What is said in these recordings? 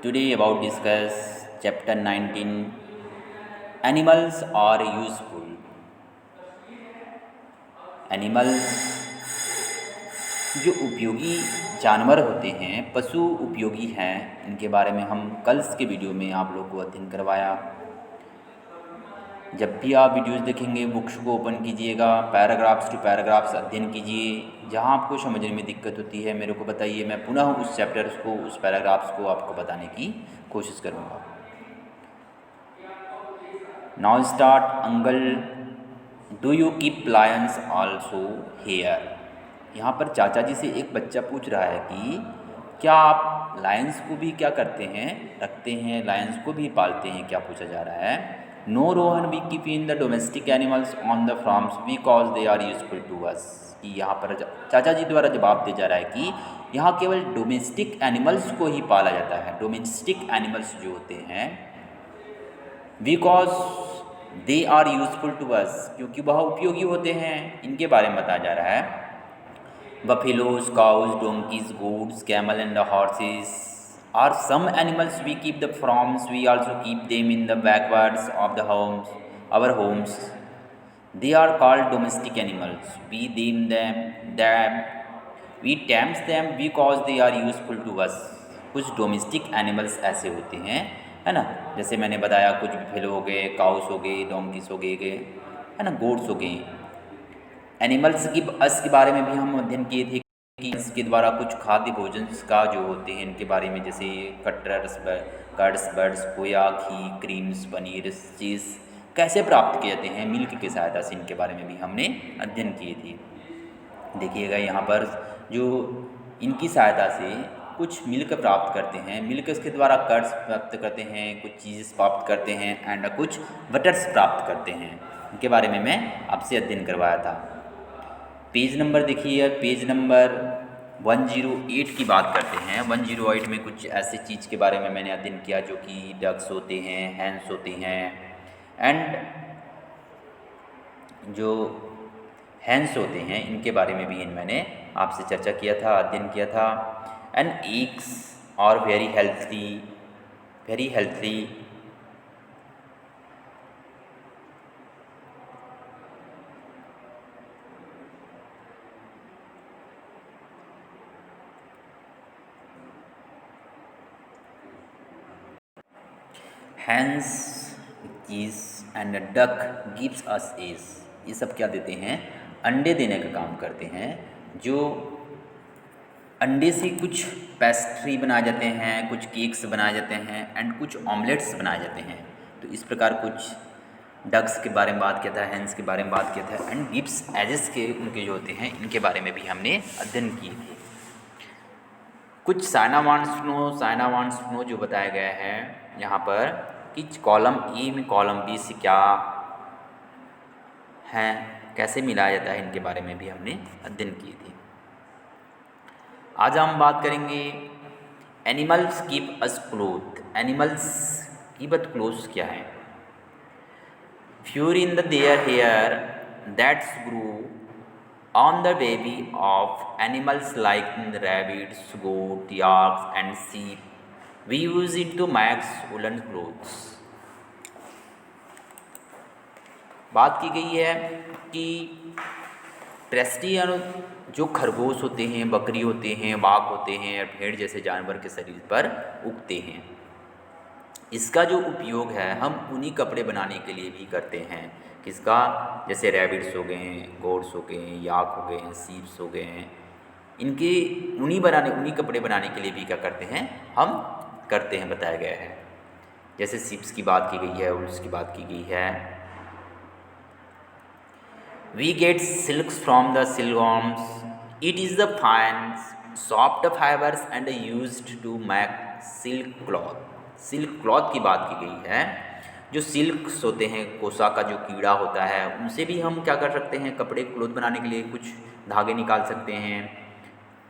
Today about discuss chapter 19 animals are useful. Animals जो उपयोगी जानवर होते हैं, पशु उपयोगी हैं, इनके बारे में हम कल के वीडियो में आप लोग को अध्ययन करवाया। जब भी आप वीडियोस देखेंगे बुक्स को ओपन कीजिएगा, पैराग्राफ्स टू पैराग्राफ्स अध्ययन कीजिए। जहाँ आपको समझने में दिक्कत होती है मेरे को बताइए, मैं पुनः उस चैप्टर्स को, उस पैराग्राफ्स को आपको बताने की कोशिश करूँगा। Now start. Uncle, do you keep lions also here? यहाँ पर चाचा जी से एक बच्चा पूछ रहा है कि क्या आप लायंस को भी क्या करते हैं, रखते हैं, लायंस को भी पालते हैं, क्या पूछा जा रहा है। No Rohan, we keep in the domestic animals on the farms because they are useful to us. कि यहाँ पर चाचा जी द्वारा जवाब दिया जा रहा है कि यहाँ केवल डोमेस्टिक एनिमल्स को ही पाला जाता है। डोमेस्टिक एनिमल्स जो होते हैं, because they are useful to us, क्योंकि वह उपयोगी होते हैं, इनके बारे में बताया जा रहा है। Buffaloes, cows, donkeys, goats, camel and horses are some animals we keep the farms. We also keep them in the backyards of the homes, our homes. They are called domestic animals. We tame them because they are useful to us. कुछ domestic animals ऐसे होते हैं, है ना, जैसे मैंने बताया, कुछ बिफेलो हो गए, काउस हो गए, डोंकीस हो गए, है ना, गोट्स हो गए। एनिमल्स की अस के बारे में भी हम अध्ययन किए थे कि इसके द्वारा कुछ खाद्य भोजन का जो होते हैं इनके बारे में, जैसे कर्ड्स, बर्ड्स, खोया, घी, क्रीम्स, पनीर, चीज़ कैसे प्राप्त किए जाते हैं मिल्क की सहायता से, इनके बारे में भी हमने अध्ययन किए थे। देखिएगा यहाँ पर जो इनकी सहायता से कुछ मिल्क प्राप्त करते हैं, मिल्क के द्वारा कर्ड्स प्राप्त करते हैं, कुछ चीज़ प्राप्त करते हैं एंड कुछ बटर्स प्राप्त करते हैं। इनके बारे में मैं आपसे अध्ययन करवाया था। पेज नंबर देखिए, पेज नंबर 108 की बात करते हैं। 108 में कुछ ऐसे चीज़ के बारे में मैंने अध्ययन किया जो कि डक्स होते हैं, हैंस होते हैं, एंड जो हैंस होते हैं इनके बारे में भी मैंने आपसे चर्चा किया था, अध्ययन किया था। And eggs are very healthy. Hens cheese and duck gives us eggs, ये सब क्या देते हैं, अंडे देने का काम करते हैं। जो अंडे से कुछ पेस्ट्री बनाए जाते हैं, कुछ केक्स बनाए जाते हैं एंड कुछ ऑमलेट्स बनाए जाते हैं। तो इस प्रकार कुछ डक्स के बारे में बात किया था, हैंस के बारे में बात किया था, एंड गिव्स एजेस के उनके जो होते हैं इनके बारे में भी हमने अध्ययन किए थे। कुछ साइनावान स्नो जो बताया गया है यहाँ पर कि कॉलम ए में कॉलम बी से क्या है, कैसे मिलाया जाता है, इनके बारे में भी हमने अध्ययन किए थे। आज हम बात करेंगे animals keep us cloth. Animals keep us cloth क्या है। Fur in the their hair that's grew on the baby of animals like rabbits, goat, yaks and sheep. We use it to make woolen clothes. बात की गई है कि terrestrial जो खरगोश होते हैं, बकरी होते हैं, बाघ होते हैं, भेड़ जैसे जानवर के शरीर पर उगते हैं। इसका जो उपयोग है हम ऊनी कपड़े बनाने के लिए भी करते हैं। किसका, जैसे रैबिट्स हो गए हैं, गोट्स हो गए हैं, याक हो गए हैं, सीप्स हो गए हैं, इनके ऊनी कपड़े बनाने के लिए भी क्या करते हैं, हम करते हैं, बताया गया है। जैसे सीप्स की बात की गई है, वुल्स की बात की गई है। We get silks from the silkworms, it is the fine soft fibres and used to make silk cloth. Silk cloth की बात की गई है। जो सिल्क्स होते हैं, कोसा का जो कीड़ा होता है, उनसे भी हम क्या कर सकते हैं, कपड़े क्लोथ बनाने के लिए कुछ धागे निकाल सकते हैं।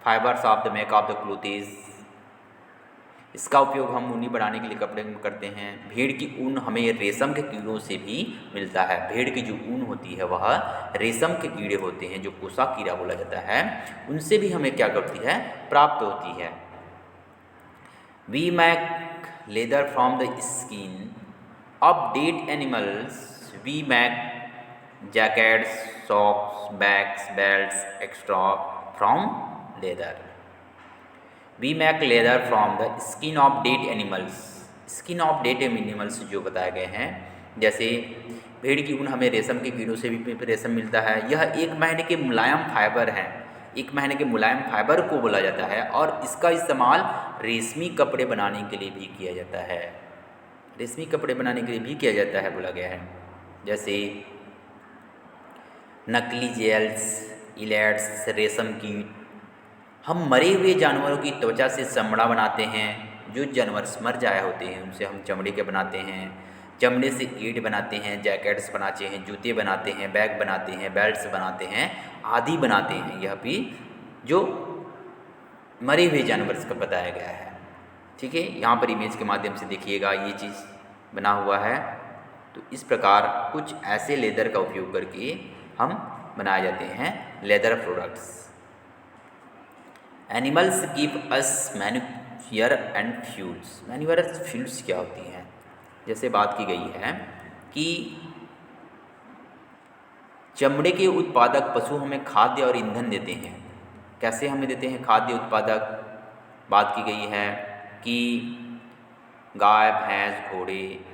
Fibres of the make of the क्लोथेज, इसका उपयोग हम ऊनी बनाने के लिए कपड़े में करते हैं। भेड़ की ऊन हमें रेशम के कीड़ों से भी मिलता है। भेड़ की जो ऊन होती है वह रेशम के कीड़े होते हैं, जो कोसा कीड़ा बोला जाता है, उनसे भी हमें क्या करती है, प्राप्त होती है। We make leather from the skin of dead animals, we make jackets, socks, bags, belts, etc. from leather. We make leather from the skin of dead animals. Skin of dead animals जो बताए गए हैं, जैसे भेड़ की ऊन हमें रेशम के कीड़ों से भी रेशम मिलता है। यह एक महीने के मुलायम फाइबर हैं, एक महीने के मुलायम फाइबर को बोला जाता है और इसका इस्तेमाल रेशमी कपड़े बनाने के लिए भी किया जाता है। रेशमी कपड़े बनाने के लिए भी किया जाता है बोला गया है। जैसे नकली जेल्स, इलेट्स, रेशम कीट। हम मरे हुए जानवरों की त्वचा से चमड़ा बनाते हैं। जो जानवर मर जाए होते हैं उनसे हम चमड़े के बनाते हैं। चमड़े से ईंट बनाते हैं, जैकेट्स बनाते हैं, जूते बनाते हैं, बैग बनाते हैं, बेल्ट्स बनाते हैं, आदि बनाते हैं। यह भी जो मरे हुए जानवर का बताया गया है। ठीक है, यहाँ पर इमेज के माध्यम से देखिएगा ये चीज़ बना हुआ है। तो इस प्रकार कुछ ऐसे लेदर का उपयोग करके हम बनाए जाते हैं leather products. Animals give us manure and fuels. Manure and fuels क्या होती हैं? जैसे बात की गई है कि चमड़े के उत्पादक पशु हमें खाद्य और ईंधन देते हैं। कैसे हमें देते हैं खाद्य उत्पादक? बात की गई है कि गाय, भैंस, घोड़े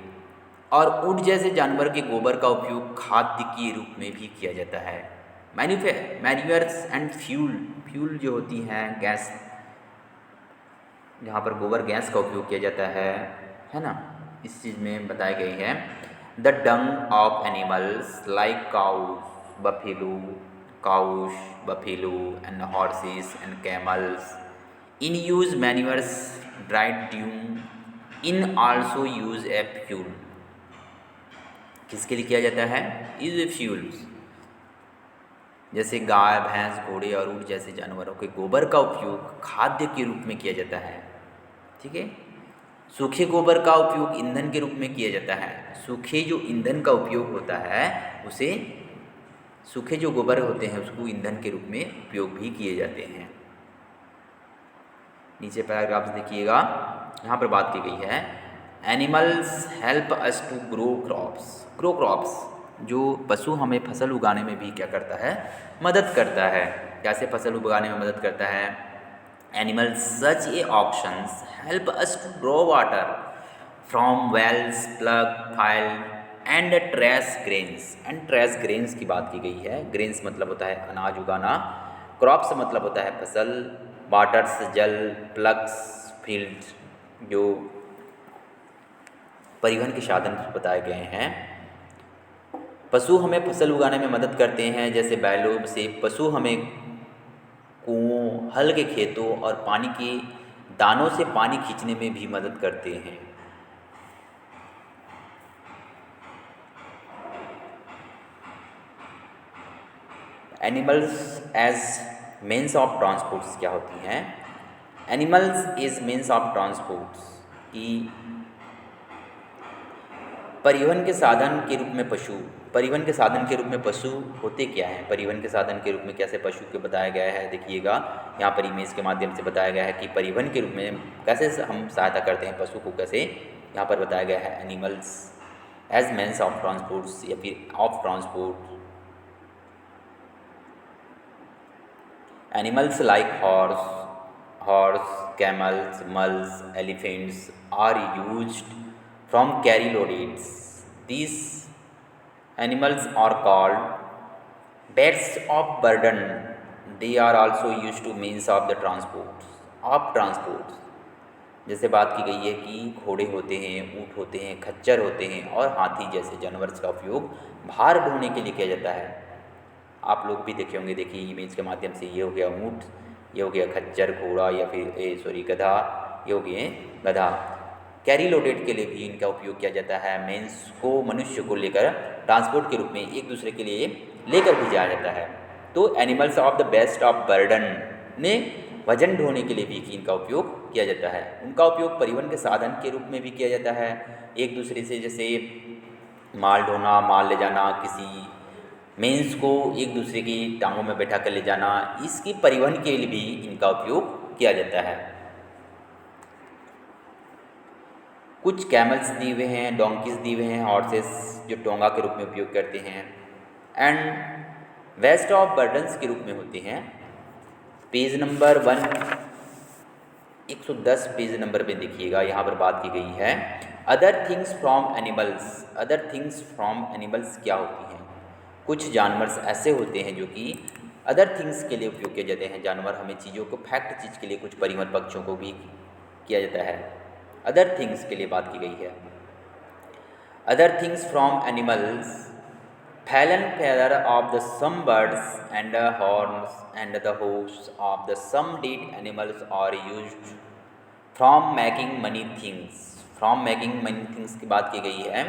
और ऊँट जैसे जानवर के गोबर का उपयोग खाद्य के रूप में भी किया जाता है। मैन्यूअर्स एंड फ्यूल जो होती हैं गैस, जहाँ पर गोबर गैस का उपयोग किया जाता है ना, इस चीज़ में बताई गई है। The dung of animals like cows, buffalo and horses and camels in use manures dried dung in also use a fuel. किसके लिए किया जाता है? Is fuels. जैसे गाय, भैंस, घोड़े और ऊँट जैसे जानवरों के गोबर का उपयोग खाद्य के रूप में किया जाता है। ठीक है, सूखे गोबर का उपयोग ईंधन के रूप में किया जाता है। सूखे जो ईंधन का उपयोग होता है उसे, सूखे जो गोबर होते हैं उसको ईंधन के रूप में उपयोग भी किए जाते हैं। नीचे पैराग्राफ्स देखिएगा, यहाँ पर बात की गई है animals help us to grow crops. Grow crops, जो पशु हमें फसल उगाने में भी क्या करता है? मदद करता है। कैसे फसल उगाने में मदद करता है? Animals such a oxens help us to draw water from wells, plough, fields and thresh grains. And thresh grains की बात की गई है। ग्रेन्स मतलब होता है अनाज उगाना, क्रॉप्स मतलब होता है फसल, वाटर्स जल, प्लग्स फील्ड जो परिवहन के साधन बताए गए हैं। पशु हमें फसल उगाने में मदद करते हैं। जैसे बैलों से पशु हमें कुओं, हल के खेतों और पानी के दानों से पानी खींचने में भी मदद करते हैं। Animals as means of transports क्या होती हैं? Animals is means of transports की परिवहन के साधन के रूप में पशु, परिवहन के साधन के रूप में पशु होते क्या हैं? परिवहन के साधन के रूप में कैसे पशु के बताया गया है? देखिएगा, यहाँ पर इमेज के माध्यम से बताया गया है कि परिवहन के रूप में कैसे हम सहायता करते हैं पशु को, कैसे यहाँ पर बताया गया है animals as means of transports या फिर of transport. Animals like horse, camels, mules, elephants are used from carry loads. These animals are called beasts of burden. They are also used to means of the transport. जैसे बात की गई है कि घोड़े होते हैं, ऊँट होते हैं, खच्चर होते हैं और हाथी जैसे जानवर का उपयोग भार ढोने के लिए किया जाता है। आप लोग भी देखे होंगे, देखिए इमेज के माध्यम से, ये हो गया ऊँट, ये हो गया खच्चर, घोड़ा या फिर गधा, ये हो गए गधा। कैरी लोडेड के लिए भी इनका उपयोग किया जाता है। मेंस को, मनुष्य को लेकर ट्रांसपोर्ट के रूप में एक दूसरे के लिए लेकर भी जाया जाता है। तो animals of the best of burden ने वजन ढोने के लिए भी इनका उपयोग किया जाता है। उनका उपयोग परिवहन के साधन के रूप में भी किया जाता है। एक दूसरे से जैसे माल ढोना, माल ले जाना, किसी मेंस को एक दूसरे की टांगों में बैठा कर ले जाना, इसकी परिवहन के लिए भी इनका उपयोग किया जाता है। कुछ कैमल्स दिए हुए हैं, डोंकीज दिए हुए हैं, हॉर्सेस जो टोंगा के रूप में उपयोग करते हैं, एंड वेस्ट ऑफ बर्डन्स के रूप में होते हैं। पेज नंबर 110 पेज नंबर पे देखिएगा, यहाँ पर बात की गई है other things from animals. Other things from animals क्या होती हैं? कुछ जानवर ऐसे होते हैं जो कि अदर थिंग्स के लिए उपयोग किए जाते हैं। जानवर हमें चीज़ों को फैक्ट चीज़ के लिए, कुछ परिवहन पक्षियों को भी किया जाता है। अदर थिंग्स के लिए बात की गई है। Other things from animals, fallen feather of the some birds and the horns and the hoofs of the some dead animals are used from making many things। from making many things की बात की गई है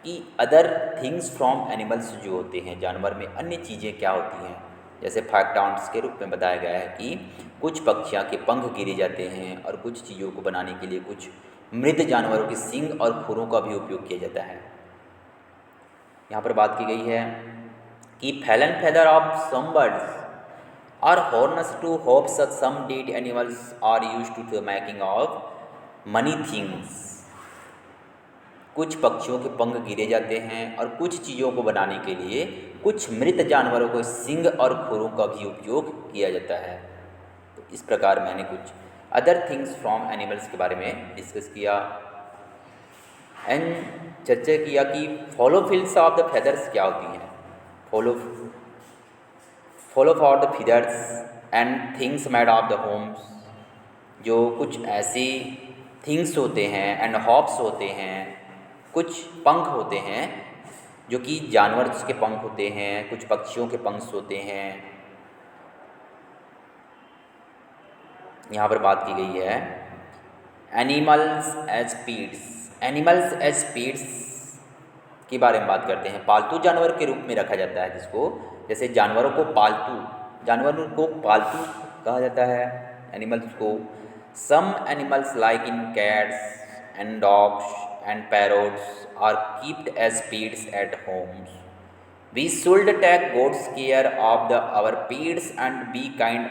कि other things from animals जो होते हैं, जानवर में अन्य चीज़ें क्या होती हैं, जैसे फैक्टाउंट्स के रूप में बताया गया है कि कुछ पक्षियाँ के पंख गिरे जाते हैं और कुछ चीज़ों को बनाने के लिए कुछ मृत जानवरों के सींग और खुरों का भी उपयोग किया जाता है। यहाँ पर बात की गई है कि fallen feather of some birds और horns to hoofs of some dead animals are used to making of many things. कुछ पक्षियों के पंख गिरे जाते हैं और कुछ चीज़ों को बनाने के लिए कुछ मृत जानवरों को सींग और खुरों का भी उपयोग किया जाता है। तो इस प्रकार मैंने कुछ अदर थिंग्स फ्रॉम एनिमल्स के बारे में डिस्कस किया एंड चर्चा किया कि फॉलो फिल्स ऑफ द फेदर्स क्या होती हैं। Follow for the feathers and things made of the homes, जो कुछ ऐसी थिंग्स होते हैं एंड हॉप्स होते हैं, कुछ पंख होते हैं जो कि जानवर के पंख होते हैं, कुछ पक्षियों के पंख होते हैं। यहाँ पर बात की गई है animals as pets. Animals as pets के बारे में बात करते हैं। पालतू जानवर के रूप में रखा जाता है जिसको, जैसे जानवरों को पालतू कहा जाता है, एनिमल्स को। Some animals like in cats and dogs and parrots are kept as pets at homes. We should take good care of our pets and be kind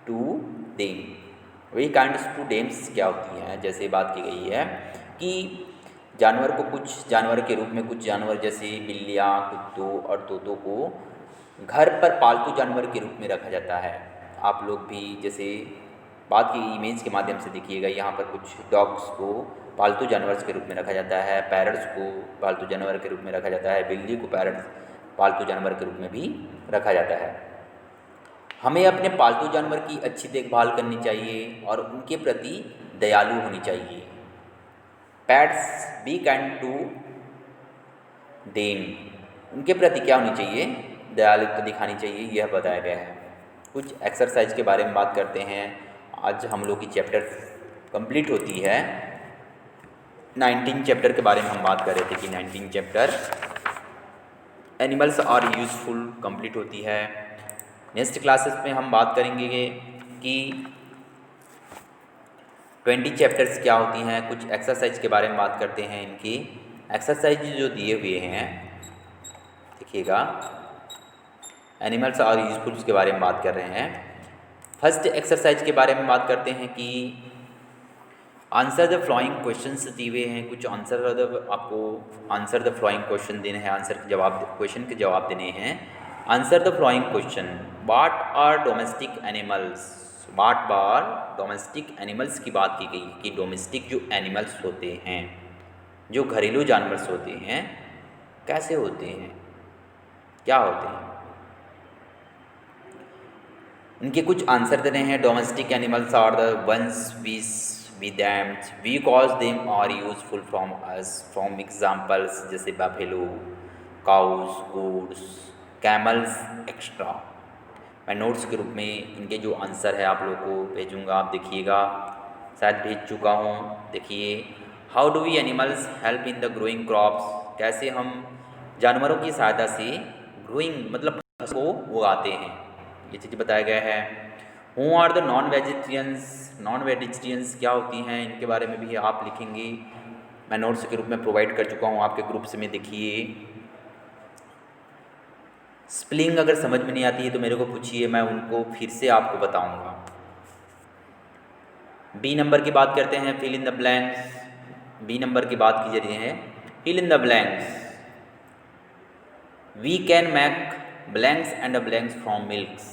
to them. We kind to them क्या होती हैं? जैसे बात की गई है कि जानवर को, कुछ जानवर के रूप में कुछ जानवर जैसे बिल्लियाँ, कुत्तों और तोतों को घर पर पालतू जानवर के रूप में रखा जाता है। आप लोग भी जैसे बात की इमेज के माध्यम से देखिएगा, यहाँ पर कुछ डॉग्स को पालतू जानवर के रूप में रखा जाता है, पैरट्स को पालतू जानवर के रूप में रखा जाता है, बिल्ली को पालतू जानवर के रूप में भी रखा जाता है। हमें अपने पालतू जानवर की अच्छी देखभाल करनी चाहिए और उनके प्रति दयालु होनी चाहिए। Pets be kind to them, उनके प्रति क्या होनी चाहिए? दयालुता दिखानी चाहिए, यह बताया गया है। कुछ एक्सरसाइज के बारे में बात करते हैं। आज हम लोग की चैप्टर कंप्लीट होती है। 19 चैप्टर के बारे में हम बात कर रहे थे कि 19 chapter animals are useful complete होती है। नेक्स्ट क्लासेस में हम बात करेंगे कि 20 चैप्टर्स क्या होती हैं। कुछ एक्सरसाइज के बारे में बात करते हैं। इनकी एक्सरसाइज जो दिए हुए हैं देखिएगा, एनिमल्स आर यूजफुल के बारे में बात कर रहे हैं। फर्स्ट एक्सरसाइज के बारे में बात करते हैं कि आंसर द फ्लोइंग क्वेश्चंस दिए हुए हैं। कुछ आपको आंसर द फ्लोइंग क्वेश्चन देने हैं, क्वेश्चन के जवाब देने हैं। Answer the following question, what are domestic animals. What are domestic animals की बात की गई कि डोमेस्टिक जो एनिमल्स होते हैं, जो घरेलू जानवर होते हैं, कैसे होते हैं, क्या होते हैं, उनके कुछ आंसर देने हैं। Domestic animals are the ones we cause them are useful from us. From examples जैसे buffalo, cows, goats, camels extra. मैं नोट्स के रूप में इनके जो आंसर है आप लोग को भेजूँगा, आप देखिएगा, शायद भेज चुका हूँ। देखिए, how do we animals help in the growing crops. कैसे हम जानवरों की सहायता से ग्रोइंग मतलब को उगाते हैं, ये चीज़ बताया गया है। Who are the non vegetarians. Non vegetarians क्या होती हैं, इनके बारे में भी आप लिखेंगे। मैं नोट्स के रूप में प्रोवाइड कर चुका हूँ आपके ग्रुप्स में। देखिए, स्पेलिंग अगर समझ में नहीं आती है तो मेरे को पूछिए, मैं उनको फिर से आपको बताऊंगा। बी नंबर की बात करते हैं, fill in the blanks. B number की बात की जा रही है, fill in the blanks. We can make blanks and blanks from milks.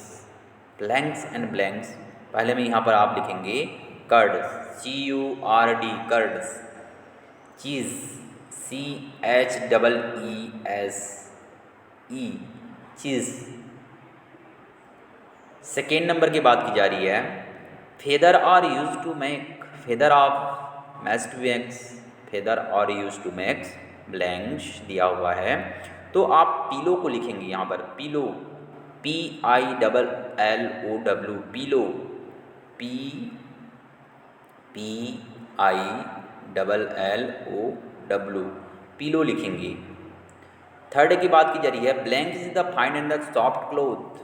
Blanks and blanks, पहले में यहाँ पर आप लिखेंगे curd, CURD, curds. Cheese, CHEESE, cheese. Second number की बात की जा रही है, feather are use to make, feather of mast blanks, feather are use to makes blanks दिया हुआ है, तो आप पीलो को लिखेंगे यहाँ पर, पीलो, PILLOW, पीलो, PILLOW, पीलो लिखेंगे। थर्ड की बात की जा रही है, blank is the fine and the soft cloth,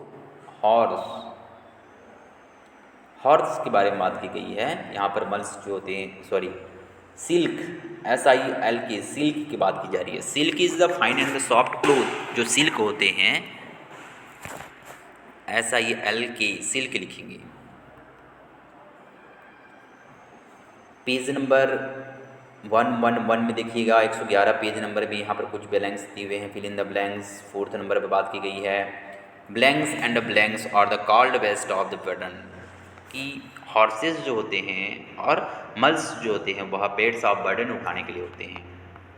horse. Horse के बारे में बात की गई है, यहाँ पर मल्स जो होते हैं, सॉरी सिल्क, SILK, सिल्क की बात की जा रही है। Silk is the fine and the soft cloth, जो सिल्क होते हैं, SILK, सिल्क लिखेंगे। पेज नंबर 111 में देखिएगा, 111 पेज नंबर में यहाँ पर कुछ ब्लैंक्स दिए हुए हैं, fill in the blanks. Fourth number पर बात की गई है, blanks and blanks are the called beasts of the burden, कि हॉर्सेस जो होते हैं और मल्स जो होते हैं वह बेड्स ऑफ बर्डन उठाने के लिए होते हैं।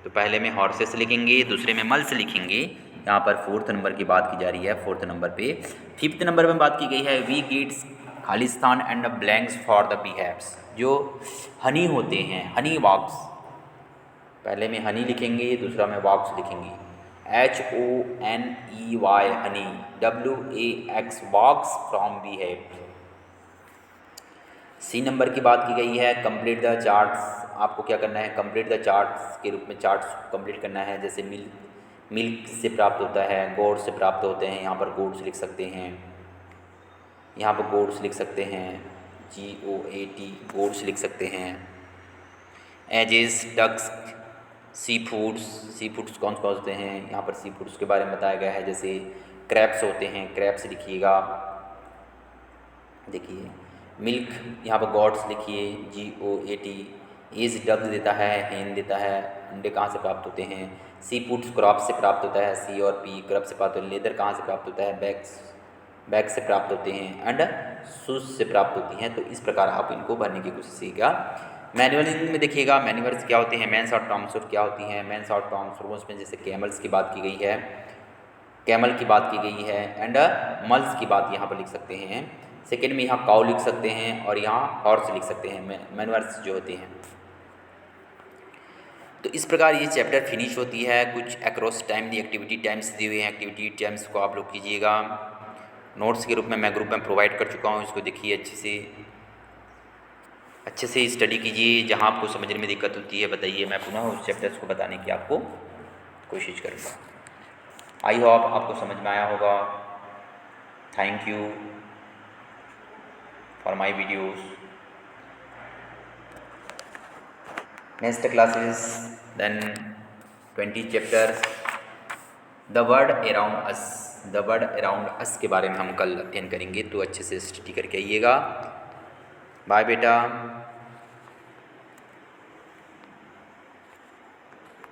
तो पहले में हॉर्सेस लिखेंगे, दूसरे में मल्स लिखेंगे। यहाँ पर फोर्थ नंबर की बात की जा रही है, फोर्थ नंबर पे। फिफ्थ नंबर में बात की गई है, वी गेट्स खालिस्तान and blanks for the beehives, जो हनी होते हैं, हनी वॉक्स, पहले में हनी लिखेंगे, दूसरा में वॉक्स लिखेंगे, HONEY, honey, WAX, wax from beehive. C number की बात की गई है, कंप्लीट द चार्ट्स, आपको क्या करना है, कंप्लीट द चार्ट्स के रूप में चार्ट्स कंप्लीट करना है। जैसे मिल्क से प्राप्त होता है, गोड्स से प्राप्त होते हैं, यहाँ पर गोड्स लिख सकते हैं, यहाँ पर गोड्स लिख सकते हैं, GOAT, गोड्स लिख सकते हैं। एजेस, डक्स, सी फूड्स कौन कौन होते हैं, यहाँ पर सी फूड्स के बारे में बताया गया है। जैसे क्रैब्स होते हैं, क्रैब्स लिखिएगा। देखिए मिल्क, यहाँ पर गॉड्स लिखिए, GOAT। एज, डग देता है, हेन देता है, अंडे कहाँ से प्राप्त होते हैं। सी फूड्स क्रॉप से प्राप्त होता है, C और P, क्रॉप से प्राप्त होता है। लेदर कहाँ से प्राप्त होता है, बैग से प्राप्त होते हैं, एंड शूज से प्राप्त होती हैं। तो इस प्रकार आप इनको भरने की कोशिश कीजिएगा। मैनुअल में देखिएगा, मैन्यूअल्स क्या होते हैं, मेंस और टर्म्स क्या होती हैं। मेंस और टर्म्स में जैसे कैमल्स की बात की गई है, कैमल की बात की गई है, एंड मल्स की बात यहाँ पर लिख सकते हैं। सेकेंड में यहाँ काउ लिख सकते हैं और यहाँ हॉर्स लिख सकते हैं, मैनुअल्स जो होते हैं। तो इस प्रकार ये चैप्टर फिनिश होती है। कुछ across time the activity times the हुई हैं, एक्टिविटी टाइम्स को आप लोग कीजिएगा। नोट्स के रूप में मैं ग्रुप में प्रोवाइड कर चुका हूँ, इसको देखिए, अच्छे से स्टडी कीजिए। जहाँ आपको समझने में दिक्कत होती है बताइए, मैं पुनः उस चैप्टर्स को बताने की आपको कोशिश करूँगा। आई होप आपको समझ में आया होगा। Thank you for my videos. Next classes then 20 chapters, the world around us, the world around us के बारे में हम कल अध्ययन करेंगे। तो अच्छे से स्टडी करके आइएगा। बाय बेटा।